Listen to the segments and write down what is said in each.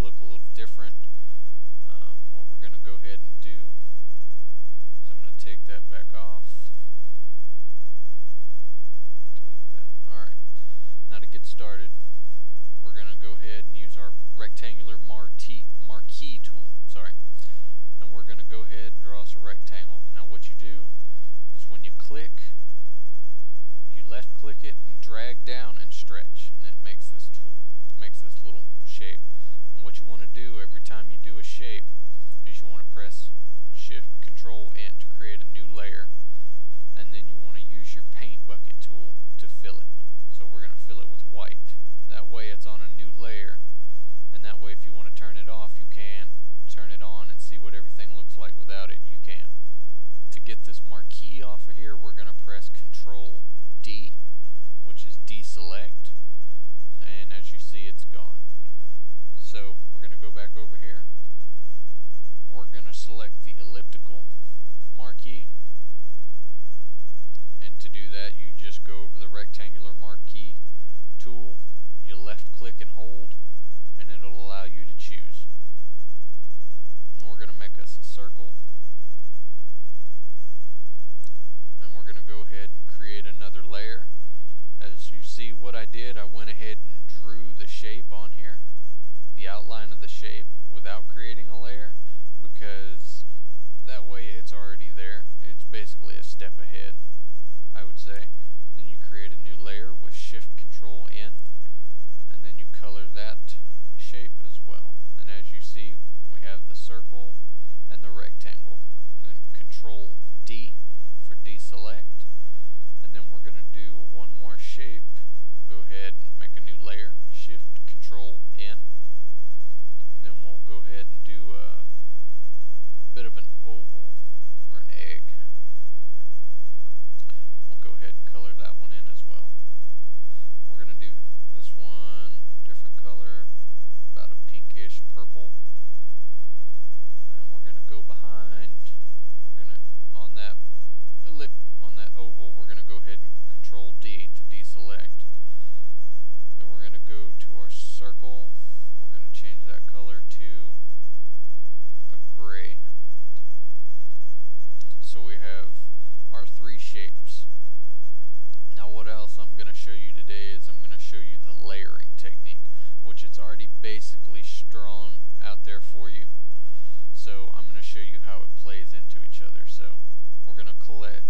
look a little different. What we're going to go ahead and do is I'm going to take that back off. Delete that. Alright, now to get started, we're going to go ahead and use our rectangular marquee tool. And we're going to go ahead and draw us a rectangle. Now what you do is when you click, you left click it and drag down and stretch, and it makes this little shape. And what you want to do every time you do a shape is you want to press Shift Control N to create a new layer, and then you want to use your paint bucket tool to fill it. So we're going to fill it with white. That way it's on a new layer, and that way if you want to turn it off, you can. Turn it on and see what everything looks like without it, you can. To get this marquee off of here, we're going to press Control D, which is deselect, and as you see, it's gone. So we're going to go back over here. We're going to select the elliptical marquee, and to do that, you just go over the rectangular marquee tool, you left click and hold, and it'll allow you to choose. And we're going to make us a circle, and we're going to go ahead and create another layer. As you see what I did, I went ahead and drew the shape on here, the outline of the shape, without creating a layer, because that way it's already there. It's basically a step ahead, I would say. Then you create a new layer with Shift Control N, and then you color that shape as well. And as you see, we have the circle and the rectangle. Then Control D for deselect, and then we're going to do one more shape. We'll go ahead and make a new layer, Shift Control N, and then we'll go ahead and do a bit of an oval or an egg. We'll go ahead and color that one in as well. We're going to do this one a different color, about a pinkish purple, and we're going to go behind. We're going to on that oval, we're going to go ahead and Control D to deselect. Then we're going to go to our circle. We're going to change that color to a gray. So we have our three shapes. Now what else I'm going to show you today is I'm going to show you the layering technique, which it's already basically drawn out there for you. So I'm going to show you how it plays into each other. So we're going to click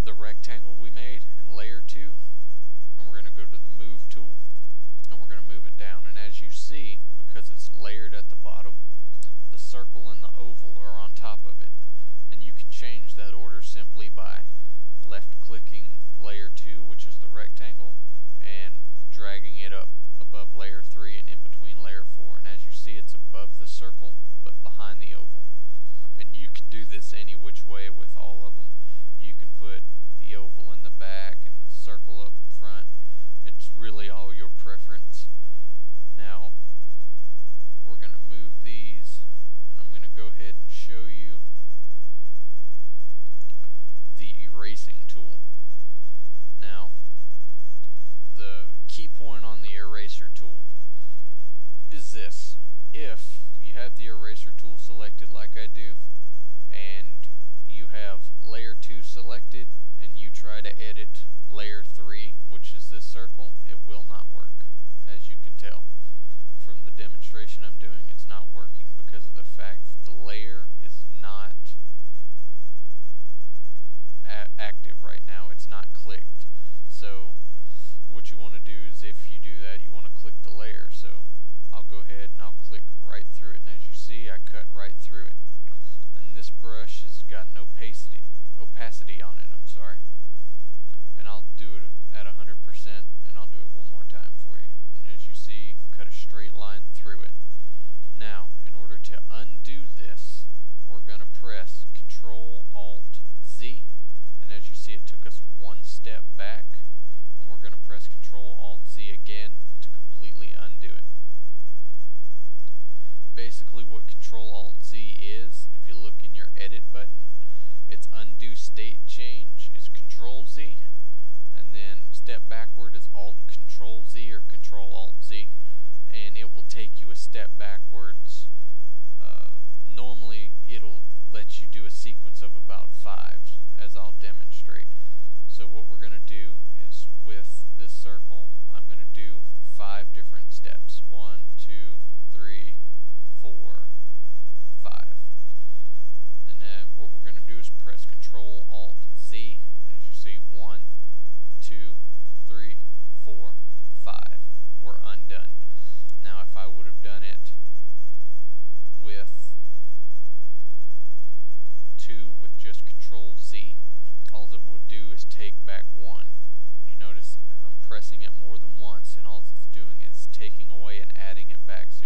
the rectangle we made in layer 2, and we're going to go to the move tool, and we're going to move it down. And as you see, because it's layered at the bottom, the circle and the oval are on top of it. And you can change that order simply by left clicking layer 2, which is the rectangle, and dragging it up above layer 3 and in between layer 4. And as you see, it's above the circle but behind the oval. And you can do this any which way with all of them. You can put the oval in the back and the circle up front. It's really all your preference. Now we're going to move these, and I'm going to go ahead and show you the erasing tool. Now the key point on the eraser tool is this: if you have the eraser tool selected like I do, and you have layer 2 selected, and you try to edit layer 3, which is this circle, it will not work. As you can tell from the demonstration I'm doing, it's not working because of the fact that the layer is not active right now. It's not clicked. So what you want to do is, if you do that, you want to click the layer. So I'll go ahead and I'll click right through it, and as you see, I cut right through it. And this brush has got an opacity on it, and I'll do it at 100%, and I'll do it one more time for you. And as you see, cut a straight line through it. Now, in order to undo this, we're going to press Control Alt Z, and as you see, it took us one step back, and we're going to press Control Alt Z again to completely undo it. Basically what Control Alt Z is, if you look in your edit button, it's undo state change is Control Z, and then step backward is Alt Control Z or Control Alt Z, and it will take you a step backwards. Normally it'll let you do a sequence of about 5, as I'll demonstrate. So what we're going to do is, with this circle, I'm going to do 5 different steps. 1, 2, 3, 4, 5. And then what we're going to do is press Control Alt Z, and as you see, 1, 2, 3, 4, 5. We're undone. Now if I would have done it with 2 with just Control Z, all it would do is take back 1. You notice I'm pressing it more than once, and all it's doing is taking away and adding it back. So